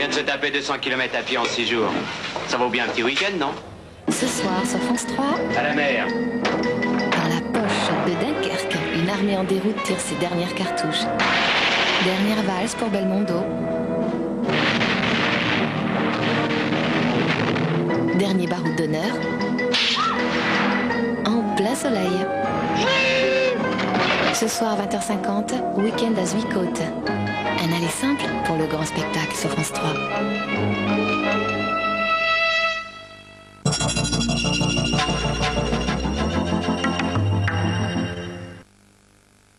vient de se taper 200 km à pied en 6 jours. Ça vaut bien un petit week-end, non? Ce soir sur France 3, à la mer. Dans la poche de Dunkerque, une armée en déroute tire ses dernières cartouches. Dernière valse pour Belmondo. Dernier baroud d'honneur. En plein soleil. Ce soir 20h50, week-end à Zuidcote. Un aller simple pour le grand spectacle sur France 3.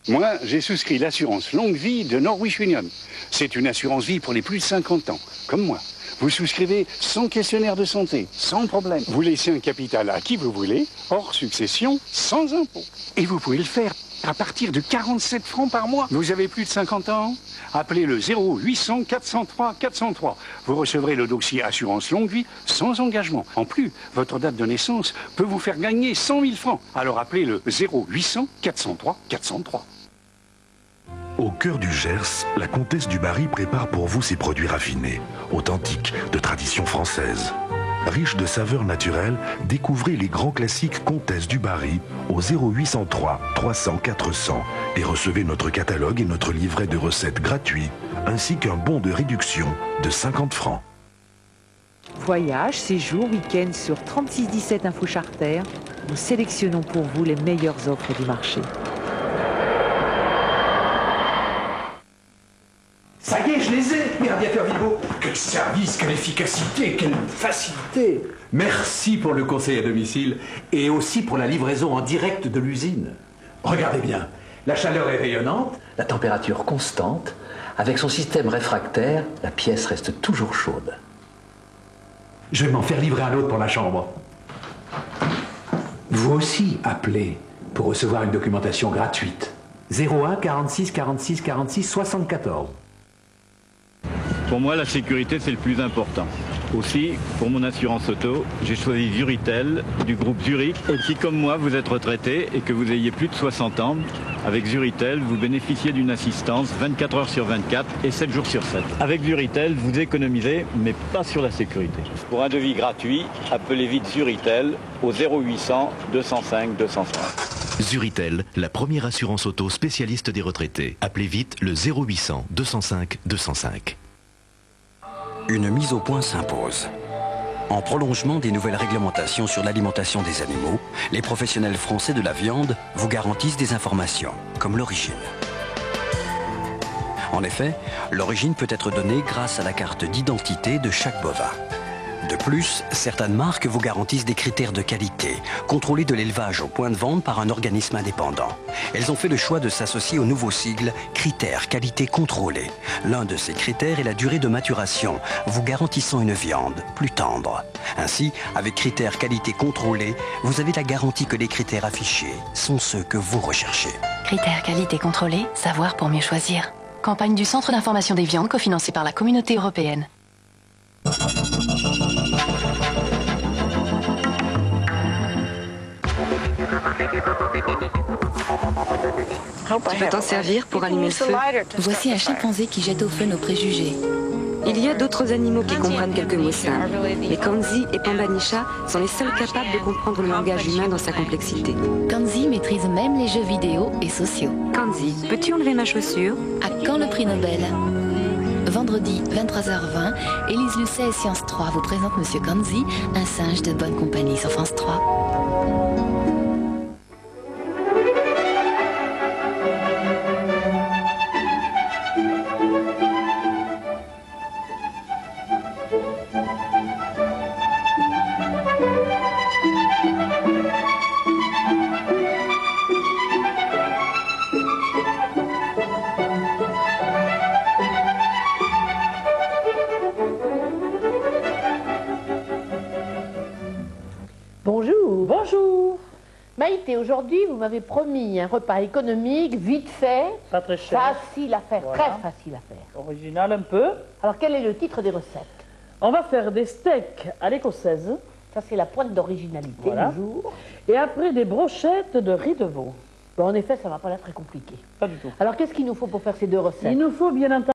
Moi, j'ai souscrit l'assurance longue vie de Norwich Union. C'est une assurance vie pour les plus de 50 ans, comme moi. Vous souscrivez sans questionnaire de santé, sans problème. Vous laissez un capital à qui vous voulez, hors succession, sans impôt. Et vous pouvez le faire à partir de 47 francs par mois. Vous avez plus de 50 ans? Appelez le 0800 403 403. Vous recevrez le dossier assurance longue vie sans engagement. En plus, votre date de naissance peut vous faire gagner 100 000 francs. Alors appelez le 0800 403 403. Au cœur du Gers, la comtesse du Barry prépare pour vous ses produits raffinés, authentiques, de tradition française. Riches de saveurs naturelles, découvrez les grands classiques Comtesse du Barry au 0803 300 400 et recevez notre catalogue et notre livret de recettes gratuits, ainsi qu'un bon de réduction de 50 francs. Voyage, séjour, week-end sur 3617 Info Charter, nous sélectionnons pour vous les meilleures offres du marché. Ça y est, je les ai, mes radiateurs Vivo. Quel service, quelle efficacité, quelle facilité. Merci pour le conseil à domicile et aussi pour la livraison en direct de l'usine. Regardez bien, la chaleur est rayonnante, la température constante. Avec son système réfractaire, la pièce reste toujours chaude. Je vais m'en faire livrer un autre pour la chambre. Vous aussi, appelez pour recevoir une documentation gratuite. 01 46 46 46 74. Pour moi, la sécurité, c'est le plus important. Aussi, pour mon assurance auto, j'ai choisi Zuritel, du groupe Zurich. Et si, comme moi, vous êtes retraité et que vous ayez plus de 60 ans, avec Zuritel, vous bénéficiez d'une assistance 24 heures sur 24 et 7 jours sur 7. Avec Zuritel, vous économisez, mais pas sur la sécurité. Pour un devis gratuit, appelez vite Zuritel au 0800 205 205. Zuritel, la première assurance auto spécialiste des retraités. Appelez vite le 0800 205 205. Une mise au point s'impose. En prolongement des nouvelles réglementations sur l'alimentation des animaux, les professionnels français de la viande vous garantissent des informations, comme l'origine. En effet, l'origine peut être donnée grâce à la carte d'identité de chaque bovin. De plus, certaines marques vous garantissent des critères de qualité, contrôlés de l'élevage au point de vente par un organisme indépendant. Elles ont fait le choix de s'associer au nouveau sigle Critères Qualité Contrôlée. L'un de ces critères est la durée de maturation, vous garantissant une viande plus tendre. Ainsi, avec Critères Qualité Contrôlée, vous avez la garantie que les critères affichés sont ceux que vous recherchez. Critères Qualité Contrôlée, savoir pour mieux choisir. Campagne du Centre d'information des viandes cofinancée par la Communauté européenne. Tu peux t'en servir pour allumer le feu. Voici un chimpanzé qui jette au feu nos préjugés. Il y a d'autres animaux qui comprennent quelques mots simples, mais Kanzi et Pambanisha sont les seuls capables de comprendre le langage humain dans sa complexité. Kanzi maîtrise même les jeux vidéo et sociaux. Kanzi, peux-tu enlever ma chaussure? À quand le prix Nobel? Vendredi 23h20, Élise Lucet et Science 3 vous présentent Monsieur Kanzi, un singe de bonne compagnie sur France 3. Bonjour. Bonjour. Maïté, aujourd'hui, vous m'avez promis un repas économique, vite fait. Pas très cher. Facile à faire, voilà. Très facile à faire. Original un peu. Alors, quel est le titre des recettes? On va faire des steaks à l'écossaise. Ça, c'est la pointe d'originalité voilà. du jour. Et après, des brochettes de riz de veau. Bon, en effet, ça ne va pas être très compliqué. Pas du tout. Alors, qu'est-ce qu'il nous faut pour faire ces deux recettes? Il nous faut bien entendu